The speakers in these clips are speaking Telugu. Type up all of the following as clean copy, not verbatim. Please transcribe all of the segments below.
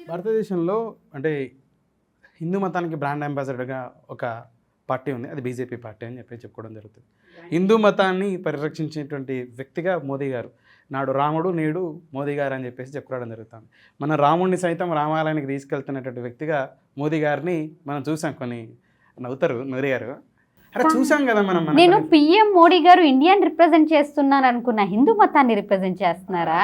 భారతదేశంలో అంటే హిందూ మతానికి బ్రాండ్ అంబాసిడర్గా ఒక పార్టీ ఉంది, అది బీజేపీ పార్టీ అని చెప్పి చెప్పుకోవడం జరుగుతుంది. హిందూ మతాన్ని పరిరక్షించేటువంటి వ్యక్తిగా మోదీ గారు, నాడు రాముడు నేడు మోదీ గారు అని చెప్పేసి చెప్పుకోవడం జరుగుతుంది. మన రాముడిని సైతం రామాలయానికి తీసుకెళ్తున్నటువంటి వ్యక్తిగా మోదీ గారిని మనం చూసాం. కొన్ని నవ్వుతారు నూరి గారు, అరే చూసాం కదా మనం. నేను పిఎం మోడీ గారు ఇండియాని రిప్రజెంట్ చేస్తున్నారు అనుకున్నా, హిందూ మతాన్ని రిప్రజెంట్ చేస్తున్నారా?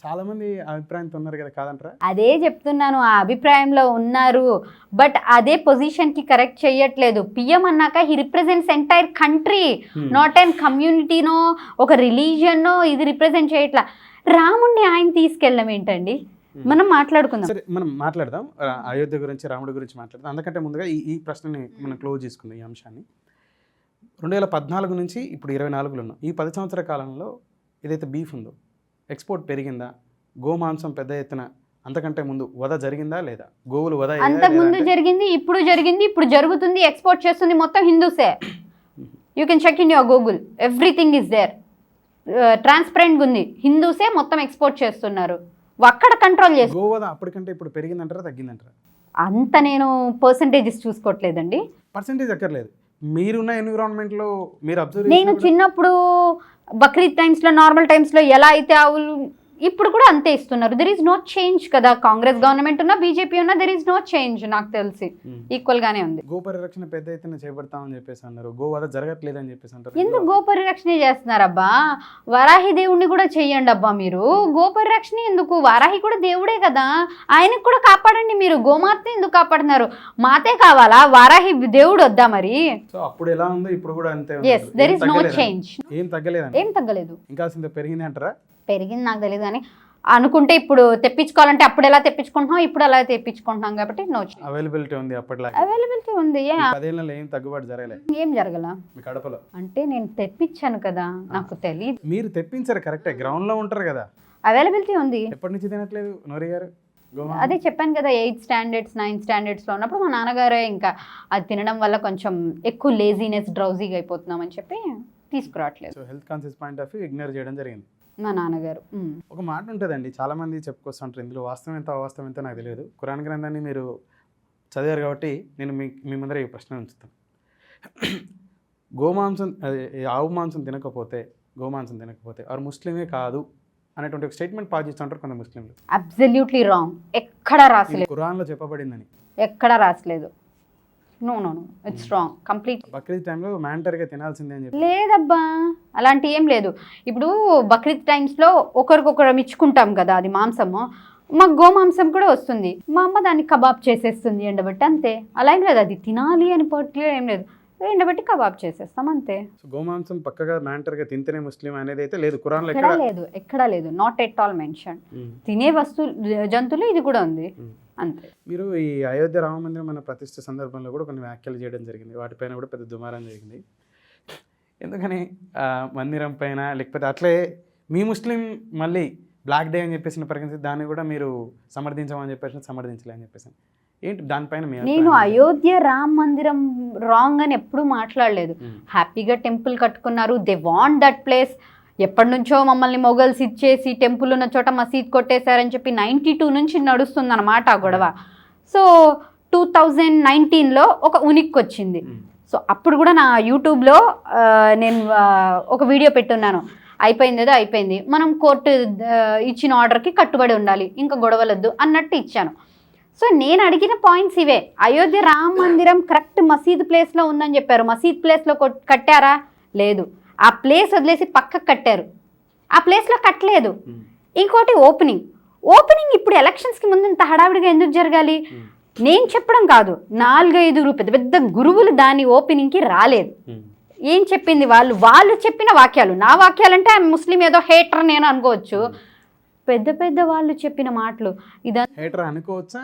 చాలా మంది అభిప్రాయంతో ఉన్నారు కదా, కాదంటారా? అదే చెప్తున్నాను, ఆ అభిప్రాయంలో ఉన్నారు, బట్ అదే పొజిషన్ కి కరెక్ట్ చేయట్లేదు. పిఎం అన్నాక he represents entire country, not and కమ్యూనిటీనో ఒక రిలీజియన్నో ఇది రిప్రజెంట్ చేయట్లా. రాముడిని ఆయన తీసుకెళ్ళడం ఏంటండి? మనం మాట్లాడుకుందాం, సరే మనం మాట్లాడదాం, అయోధ్య గురించి రాముడి గురించి మాట్లాడదాం. అందుకంటే ముందుగా ఈ ప్రశ్నని మనం క్లోజ్ చేసుకుందాం. ఈ అంశాన్ని 2014 నుంచి ఇప్పుడు 24లో ఉన్నాం. ఈ 10 సంవత్సరాల కాలంలో ఏదైతే బీఫ్ ఉందో ఎక్స్పోర్ట్ పెరిగిందా? గోమాంసం పెద్ద ఎత్తున అంతకంటే ముందు వధ జరిగిందా లేదా? గోవులు వధ అంతకు ముందు జరిగింది, ఇప్పుడు జరిగింది, ఇప్పుడు జరుగుతుంది. ఎక్స్పోర్ట్ చేస్తుంది మొత్తం హిందూసే. You can check in your Google, everything is there, ట్రాన్స్పరెంట్గా ఉంది. హిందూసే మొత్తం ఎక్స్పోర్ట్ చేస్తున్నారు, అక్కడ కంట్రోల్ చేస్తారు. గోవధ అప్పటికంటే ఇప్పుడు పెరిగిందంటారా తగ్గిందంటారా? అంత నేను పర్సంటేజెస్ చూసుకోవట్లేదండి. పర్సంటేజ్ అక్కర్లేదు, మీరున్న ఎన్విరాన్మెంట్లో మీరు అబ్జర్వ్. నేను చిన్నప్పుడు బక్రీద్ టైమ్స్లో, నార్మల్ టైమ్స్లో ఎలా అయితే ఆవులు, ఇప్పుడు కూడా అంతే ఇస్తున్నారు. దెర్ ఈజ్ నో చేంజ్ కదా. కాంగ్రెస్ గవర్నమెంట్ ఉన్నా బీజేపీ ఉన్నా దెర్ ఈజ్ నో చేంజ్. నాకు తెలిసి ఈక్వల్ గానే ఉంది. గో పరిరక్షణ పెద్ద ఎత్తున చేపడతామని చెప్పేసి అన్నారు, గోవధ జరగట్లేదు అని చెప్పేసి అంటారు. ఎందుకు గో పరిరక్షణ చేస్తున్నారబ్బా? వారాహి దేవుణ్ణి కూడా చెయ్యండి అబ్బా మీరు. గో పరిరక్షణ ఎందుకు? వారాహి కూడా దేవుడే కదా, ఆయనకు కూడా కాపాడండి మీరు. గోమాతని ఎందుకు కాపాడుతున్నారు? మాతే కావాలా, వారాహి దేవుడు వద్దా మరి? సో అప్పుడు ఎలా ఉందో ఇప్పుడు కూడా అంతే. yes, there is no change. ఏం తగ్గలేదు, ఏం తగ్గలేదు. ఇంకా పెరిగింది అంటారా? పెరిగింది నాకు తెలియదు, కానీ అనుకుంటే ఇప్పుడు తెప్పించుకోవాలంటే అప్పుడు ఎలా తెప్పించుకుంటున్నాం, ఇప్పుడు అలా తెప్పించుకుంటున్నాం కాబట్టి నో చేంజ్. అవైలబిలిటీ ఉంది, అప్పట్లో అవైలబిలిటీ ఉంది. 10 ఏళ్ళలో ఏం తగ్గుబాటు జరగలేదు. ఏం జరగల మీ కడపలో అంటే నేను తెప్పించాను కదా, నాకు తెలియదు. మీరు తెప్పించారు కరెక్టే, గ్రౌండ్ లో ఉంటారు కదా. అవైలబిలిటీ ఉంది. ఎప్పటి నుంచి తినట్లేదు నోరి గారు? అదే చెప్పాను కదా, 8th స్టాండర్డ్స్ 9th స్టాండర్డ్స్లో ఉన్నప్పుడు మా నాన్నగారే ఇంకా అది తినడం వల్ల కొంచెం ఎక్కువ లేజీనెస్, డ్రౌజీగా అయిపోతున్నామని చెప్పి తీసుకురావట్లేదు. So health conscious point of view ignore చేయడం జరిగింది మా నాన్నగారు. ఒక మాట ఉంటుందండి, చాలా మంది చెప్పుకొస్తుంటారు, ఇందులో వాస్తవం ఎంత అవాస్తవం ఎంతో నాకు తెలియదు. ఖురాన్ గ్రంథాన్ని మీరు చదివారు కాబట్టి నేను మీ ముందర ఈ ప్రశ్న ఉంచుతాను. గోమాంసం, ఆవు మాంసం తినకపోతే, గోమాంసం తినకపోతే వారు ముస్లిమే కాదు అనేటువంటి ఒక స్టేట్మెంట్ పాస్ చేస్తుంటారు కొంత ముస్లింలు. Absolutely wrong. ఎక్కడ రాసలేదు, ఖురాన్లో చెప్పబడిందని ఎక్కడ రాసలేదు. No no no, it's wrong complete. Bakrid టైంలో మ్యాండటరీగా తినాల్సిందే అని చెప్పి లేదబ్బా, అలాంటి ఏం లేదు. ఇప్పుడు బక్రీద్ టైమ్స్లో ఒకరికొకరు ఇచ్చుకుంటాం కదా, అది మాంసము, మాకు గోమాంసం కూడా వస్తుంది. మా అమ్మ దాన్ని కబాబ్ చేసేస్తుంది ఎండబట్టి, అంతే. అలా ఏం లేదు, అది తినాలి అని పర్టికులర్ ఏం లేదు, ఎండబట్టి కబాబ్ చేసేస్తాం అంతే. గోమాంసం పక్కగా మ్యాండటరీగా తింటేనే ముస్లిం అనేది అయితే లేదు ఖురాన్లో, ఎక్కడా లేదు, నాట్ ఎట్ ఆల్ మెన్షన్. తినే జంతువులు ఇది కూడా ఉంది అంతే. మీరు ఈ అయోధ్య రామ మందిరం మన ప్రతిష్ఠ సందర్భంలో కూడా కొన్ని వ్యాఖ్యలు చేయడం జరిగింది, వాటిపైన కూడా పెద్ద దుమారం జరిగింది. ఎందుకని మందిరం పైన, లేకపోతే అట్లే మీ ముస్లిం మళ్ళీ బ్లాక్ డే అని చెప్పేసి పరిగణించి దాన్ని కూడా మీరు సమర్థించమని చెప్పేసి సమర్థించలే అని చెప్పేసి ఏంటి దానిపైన? నేను అయోధ్య రామ మందిరం రాంగ్ అని ఎప్పుడూ మాట్లాడలేదు. హ్యాపీగా టెంపుల్ కట్టుకున్నారు, దే వాంట్ దట్ ప్లేస్. ఎప్పటి నుంచో మమ్మల్ని మొఘల్స్ ఇచ్చేసి టెంపుల్ ఉన్న చోట మసీద్ కొట్టేశారని చెప్పి 92 నుంచి నడుస్తుంది అన్నమాట ఆ గొడవ. సో 2019లో ఒక ఉనికి వచ్చింది. సో అప్పుడు కూడా నా యూట్యూబ్లో నేను ఒక వీడియో పెట్టున్నాను, అయిపోయింది ఏదో అయిపోయింది, మనం కోర్టు ఇచ్చిన ఆర్డర్కి కట్టుబడి ఉండాలి, ఇంకా గొడవలొద్దు అన్నట్టు ఇచ్చాను. సో నేను అడిగిన పాయింట్స్ ఇవే. అయోధ్య రామ మందిరం కరెక్ట్ మసీద్ ప్లేస్లో ఉందని చెప్పారు, మసీద్ ప్లేస్లో కట్టారా? లేదు. ఆ ప్లేస్ వదిలేసి పక్కకు కట్టారు, ఆ ప్లేస్లో కట్టలేదు. ఇంకోటి ఓపెనింగ్ ఇప్పుడు ఎలక్షన్స్కి ముందు ఇంత హడావిడిగా ఎందుకు జరగాలి? నేను చెప్పడం కాదు, 4-5 పెద్ద పెద్ద గురువులు దాని ఓపెనింగ్కి రాలేదు. ఏం చెప్పింది వాళ్ళు చెప్పిన వాక్యాలు, నా వాక్యాలంటే ఆమె ముస్లిం ఏదో హేటర్ నేను అనుకోవచ్చు, పెద్ద పెద్ద వాళ్ళు చెప్పిన మాటలు. ఇదంతా హేటర్ అనుకోవచ్చా?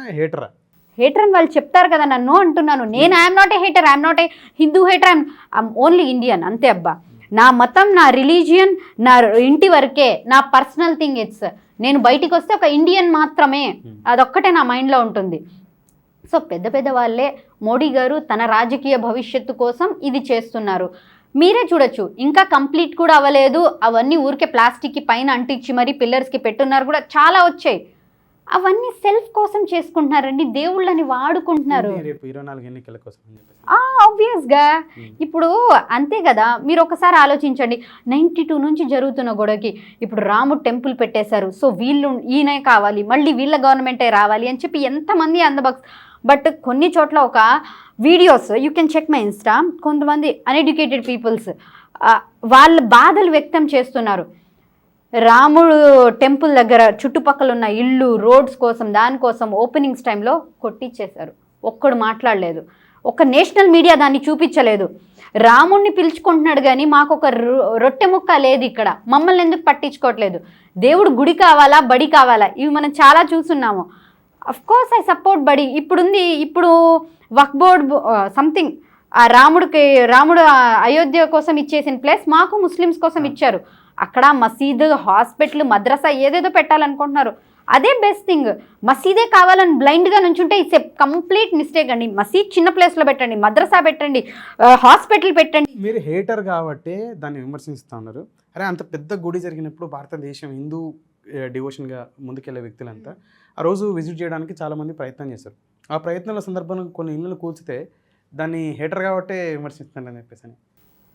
హేటర్ అని వాళ్ళు చెప్తారు కదా, నన్ను అంటున్నాను. నేను I'm not a hater, I'm not a Hindu hater, I'm only Indian అంతే అబ్బా. నా మతం, నా రిలీజియన్, నా ఇంటి వరకే, నా పర్సనల్ థింగ్. ఇట్స్ నేను బయటికి వస్తే ఒక ఇండియన్ మాత్రమే, అదొక్కటే నా మైండ్లో ఉంటుంది. సో పెద్ద పెద్ద వాళ్ళే మోడీ గారు తన రాజకీయ భవిష్యత్తు కోసం ఇది చేస్తున్నారు. మీరే చూడొచ్చు, ఇంకా కంప్లీట్ కూడా అవ్వలేదు, అవన్నీ ఊరికే ప్లాస్టిక్కి పైన అంటించి మరి పిల్లర్స్కి పెట్టున్నారు కూడా చాలా వచ్చాయి. అవన్నీ సెల్ఫ్ కోసం చేసుకుంటున్నారండి, దేవుళ్ళని వాడుకుంటున్నారు. రేపు 24 ఎన్నికల కోసం అని చెప్పేసి. ఆబ్వియస్గా ఇప్పుడు అంతే కదా. మీరు ఒకసారి ఆలోచించండి, 92 నుంచి జరుగుతున్న గొడవకి ఇప్పుడు రాముడు టెంపుల్ పెట్టేశారు, సో వీళ్ళు ఈయనే కావాలి, మళ్ళీ వీళ్ళ గవర్నమెంటే రావాలి అని చెప్పి ఎంతమంది అందబాక్స్. బట్ కొన్ని చోట్ల ఒక videos you can check my insta, కొంతమంది అన్ఎడ్యుకేటెడ్ పీపుల్స్ వాళ్ళ బాధలు వ్యక్తం చేస్తున్నారు. రాముడు టెంపుల్ దగ్గర చుట్టుపక్కల ఉన్న ఇళ్ళు రోడ్స్ కోసం దానికోసం ఓపెనింగ్స్ టైంలో కొట్టించేశారు. ఒక్కడు మాట్లాడలేదు, ఒక నేషనల్ మీడియా దాన్ని చూపించలేదు. రాముడిని పిలుచుకుంటున్నాడు కానీ మాకు ఒక రొట్టె ముక్క లేదు ఇక్కడ, మమ్మల్ని ఎందుకు పట్టించుకోవట్లేదు? దేవుడు గుడి కావాలా బడి కావాలా, ఇవి మనం చాలా చూస్తున్నాము. అఫ్కోర్స్ ఐ సపోర్ట్ బడి. ఇప్పుడు వక్ఫ్ బోర్డ్ సంథింగ్ ఆ రాముడు అయోధ్య కోసం ఇచ్చేసిన ప్లేస్ మాకు ముస్లిమ్స్ కోసం ఇచ్చారు. అక్కడ మసీదు, హాస్పిటల్, మద్రసా ఏదేదో పెట్టాలనుకుంటున్నారు. అదే బెస్ట్ థింగ్. మసీదే కావాలని బ్లైండ్గా నుంచుంటే ఇట్స్ ఏ కంప్లీట్ మిస్టేక్ అండి. మసీద్ చిన్న ప్లేస్లో పెట్టండి, మద్రసా పెట్టండి, హాస్పిటల్ పెట్టండి. మీరు హేటర్ కాబట్టి దాన్ని విమర్శిస్తూ ఉన్నారు. అరే అంత పెద్ద గుడి జరిగినప్పుడు భారతదేశం హిందూ డివోషన్గా ముందుకెళ్లే వ్యక్తులంతా ఆ రోజు విజిట్ చేయడానికి చాలామంది ప్రయత్నం చేశారు. ఆ ప్రయత్నాల సందర్భంలో కొన్ని ఇళ్ళను కూల్చితే దాన్ని హేటర్ కాబట్టే విమర్శిస్తానని చెప్పేసి.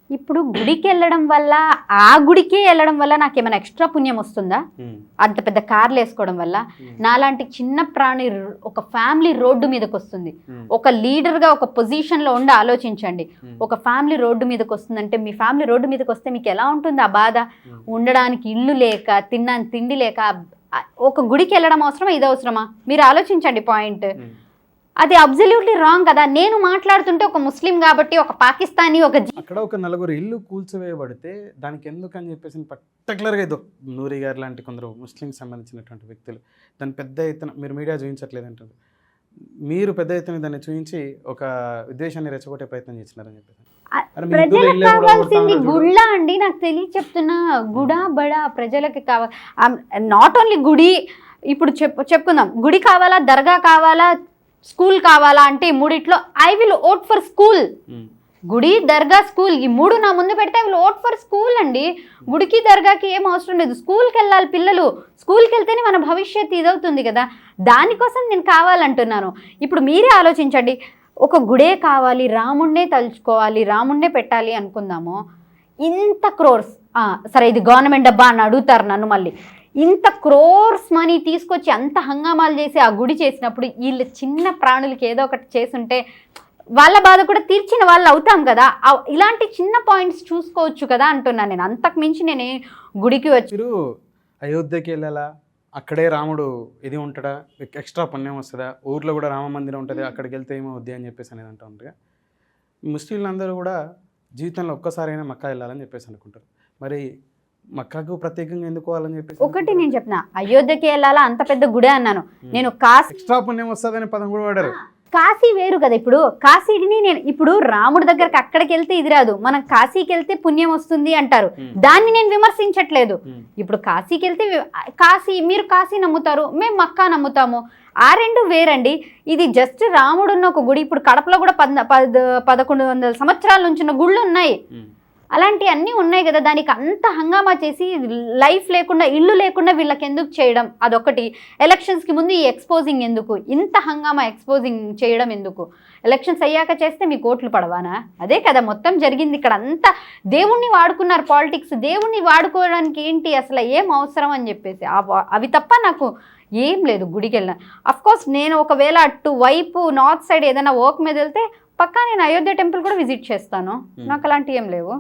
ఇప్పుడు గుడికి వెళ్ళడం వల్ల, ఆ గుడికే వెళ్ళడం వల్ల నాకేమైనా ఎక్స్ట్రా పుణ్యం వస్తుందా? అంత పెద్ద కార్లు వేసుకోవడం వల్ల నాలాంటి చిన్న ప్రాణి ఒక ఫ్యామిలీ రోడ్డు మీదకి వస్తుంది. ఒక లీడర్గా ఒక పొజిషన్లో ఉండి ఆలోచించండి. ఒక ఫ్యామిలీ రోడ్డు మీదకి వస్తుందంటే మీ ఫ్యామిలీ రోడ్డు మీదకి వస్తే మీకు ఎలా ఉంటుంది ఆ బాధ? ఉండడానికి ఇల్లు లేక, తిండి లేక ఒక గుడికి వెళ్ళడం అవసరమా, ఇది అవసరమా? మీరు ఆలోచించండి పాయింట్. అది అబ్సల్యూట్లీ రాంగ్ కదా. నేను మాట్లాడుతుంటే ఒక ముస్లిం కాబట్టి, ఒక పాకిస్తానీ, అక్కడ ఒక 4 ఇల్లు కూల్చివేయబడితే దానికి ఎందుకని చెప్పేసి పర్టికులర్గా ఏదో నూరి గారు లాంటి కొందరు ముస్లింకి సంబంధించినటువంటి వ్యక్తులు దాన్ని పెద్ద ఎత్తున మీరు మీడియా చూపించట్లేదు అంటారు. మీరు పెద్ద ఎత్తున దాన్ని చూపించి ఒక విద్వేషాన్ని రెచ్చగొట్టే ప్రయత్నం చేస్తున్నారని చెప్పేసి. ప్రజలకు కావాల్సింది గుళ్ళ అండి, నాకు తెలియ చెప్తున్నా. గుడా బడా ప్రజలకి కావాలి. నాట్ ఓన్లీ గుడి. ఇప్పుడు చెప్పుకుందాం, గుడి కావాలా, దర్గా కావాలా, స్కూల్ కావాలా అంటే ఈ మూడిట్లో I will vote for school. గుడి, దర్గా, స్కూల్, ఈ 3 నా ముందు పెడితే I will vote for school అండి. గుడికి దర్గాకి ఏం అవసరం లేదు, స్కూల్కి వెళ్ళాలి పిల్లలు. స్కూల్కి వెళ్తేనే మన భవిష్యత్తు ఇదవుతుంది కదా. దానికోసం నేను కావాలంటున్నాను. ఇప్పుడు మీరే ఆలోచించండి, ఒక గుడే కావాలి, రాముడినే తలుచుకోవాలి, రాముడినే పెట్టాలి అనుకుందాము. ఇంత క్రోర్స్, సరే ఇది గవర్నమెంట్ డబ్బా అని అడుగుతారు నన్ను మళ్ళీ. ఇంత క్రోర్స్ మనీ తీసుకొచ్చి అంత హంగామాలు చేసి ఆ గుడి చేసినప్పుడు వీళ్ళ చిన్న ప్రాణులకి ఏదో ఒకటి చేసుంటే వాళ్ళ బాధ కూడా తీర్చిన వాళ్ళు అవుతాం కదా. ఇలాంటి చిన్న పాయింట్స్ చూసుకోవచ్చు కదా అంటున్నాను నేను. అంతకు మించి నేను గుడికి వచ్చి మీరు అయోధ్యకి వెళ్ళాలా, అక్కడే రాముడు ఇది ఉంటాడా, ఎక్స్ట్రా పుణ్యం వస్తుందా, ఊర్లో కూడా రామ మందిరం ఉంటుంది, అక్కడికి వెళ్తే ఏమో వద్ది అని చెప్పేసి అనేది అంటూ ఉంటారు. ముస్లింలందరూ కూడా జీవితంలో ఒక్కసారైనా మక్కా వెళ్ళాలని చెప్పేసి అనుకుంటారు. మరి మక్కాకు ప్రత్యేకంగా ఎందుకు పోవాలని చెప్పేసి ఒకటి నేను చెప్పిన, అయోధ్యకి వెళ్ళాలా, అంత పెద్ద గుడి అన్నాను నేను. కాశీ ఎక్స్ట్రా పుణ్యం వస్తుందని పదం కూడా వాడారు. కాశీ వేరు కదా. ఇప్పుడు కాశీని నేను ఇప్పుడు రాముడి దగ్గరకు అక్కడికి వెళ్తే ఇది రాదు, మనం కాశీకి వెళ్తే పుణ్యం వస్తుంది అంటారు. దాన్ని నేను విమర్శించట్లేదు. ఇప్పుడు కాశీకి వెళ్తే మీరు కాశీ నమ్ముతారు, మేము మక్కా నమ్ముతాము. ఆ రెండు వేరండి. ఇది జస్ట్ రాముడు ఉన్న ఒక గుడి. ఇప్పుడు కడపలో కూడా 1100 సంవత్సరాల నుంచి ఉన్న గుళ్ళు ఉన్నాయి. అలాంటివి అన్నీ ఉన్నాయి కదా. దానికి అంత హంగామా చేసి లైఫ్ లేకుండా, ఇల్లు లేకుండా వీళ్ళకి ఎందుకు చేయడం? అదొకటి. ఎలక్షన్స్కి ముందు ఈ ఎక్స్పోజింగ్ ఎందుకు? ఇంత హంగామా ఎక్స్పోజింగ్ చేయడం ఎందుకు? ఎలక్షన్స్ అయ్యాక చేస్తే మీకు ఓట్లు పడవానా? అదే కదా మొత్తం జరిగింది ఇక్కడ. అంతా దేవుణ్ణి వాడుకున్నారు, పాలిటిక్స్. దేవుణ్ణి వాడుకోవడానికి ఏంటి అసలు ఏం అవసరం అని చెప్పేసి అవి తప్ప నాకు ఏం లేదు. గుడికి వెళ్ళిన అఫ్కోర్స్ నేను ఒకవేళ అటు వైపు నార్త్ సైడ్ ఏదైనా వర్క్ మీద వెళ్తే పక్కా నేను అయోధ్య టెంపుల్ కూడా విజిట్ చేస్తాను. నాకు అలాంటివి ఏం లేవు.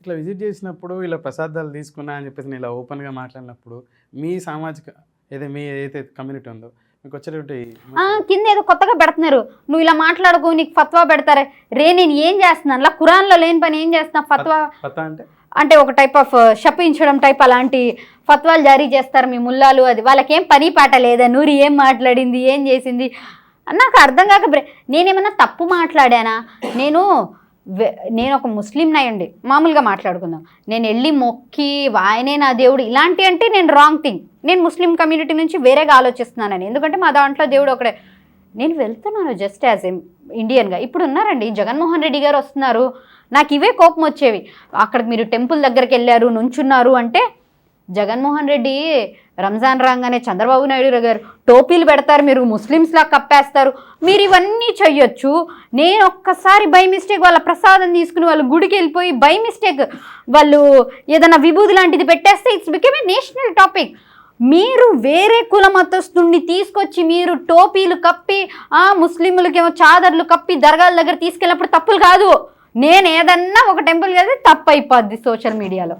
ఇట్లా విజిట్ చేసినప్పుడు ఇలా ప్రసాదాలు తీసుకున్నా అని చెప్పేసి నేను ఇలా ఓపెన్గా మాట్లాడినప్పుడు మీ సామాజిక ఏదైతే కమ్యూనిటీ ఉందో మీకు వచ్చేటువంటి కింద ఏదో కొత్తగా పెడుతున్నారు, నువ్వు ఇలా మాట్లాడుకో నీకు ఫత్వా పెడతారే. నేను ఏం చేస్తున్నాను? ఇలా ఖురాన్లో లేని పని ఏం చేస్తున్నా? ఫత్వా అంటే ఒక టైప్ ఆఫ్ శపించడం టైప్ అలాంటి ఫత్వాలు జారీ చేస్తారు మీ ముల్లాలు. అది వాళ్ళకేం పని పాట లేదా? నూరి ఏం మాట్లాడింది, ఏం చేసింది నాకు అర్థం కాక నేనేమన్నా తప్పు మాట్లాడానా? నేను ఒక ముస్లిం అయ్యండి, మామూలుగా మాట్లాడుకుందాం. నేను వెళ్ళి మొక్కి ఆయనే నా దేవుడు ఇలాంటి అంటే నేను రాంగ్ థింగ్. నేను ముస్లిం కమ్యూనిటీ నుంచి వేరేగా ఆలోచిస్తున్నానని. ఎందుకంటే మా దాంట్లో దేవుడు ఒకడే. నేను వెళ్తున్నాను జస్ట్ యాజ్ ఏ ఇండియన్గా. ఇప్పుడు ఉన్నారండి జగన్మోహన్ రెడ్డి గారు వస్తున్నారు, నాకు ఇవే కోపం వచ్చేవి. అక్కడికి మీరు టెంపుల్ దగ్గరికి వెళ్ళారు, నుంచున్నారు అంటే జగన్మోహన్ రెడ్డి రంజాన్ రాగానే చంద్రబాబు నాయుడు గారు టోపీలు పెడతారు, మీరు ముస్లిమ్స్లా కప్పేస్తారు, మీరు ఇవన్నీ చెయ్యొచ్చు. నేను ఒక్కసారి బై మిస్టేక్ వాళ్ళ ప్రసాదం తీసుకుని వాళ్ళు గుడికి వెళ్ళిపోయి బై మిస్టేక్ వాళ్ళు ఏదైనా విభూది లాంటిది పెట్టేస్తే it's become a national topic. మీరు వేరే కుల మతస్థుడిని తీసుకొచ్చి మీరు టోపీలు కప్పి ముస్లింలకేమో చాదర్లు కప్పి దర్గాల దగ్గర తీసుకెళ్ళినప్పుడు తప్పులు కాదు. నేను ఏదన్నా ఒక టెంపుల్కి వెళ్తే తప్పు అయిపోద్ది సోషల్ మీడియాలో.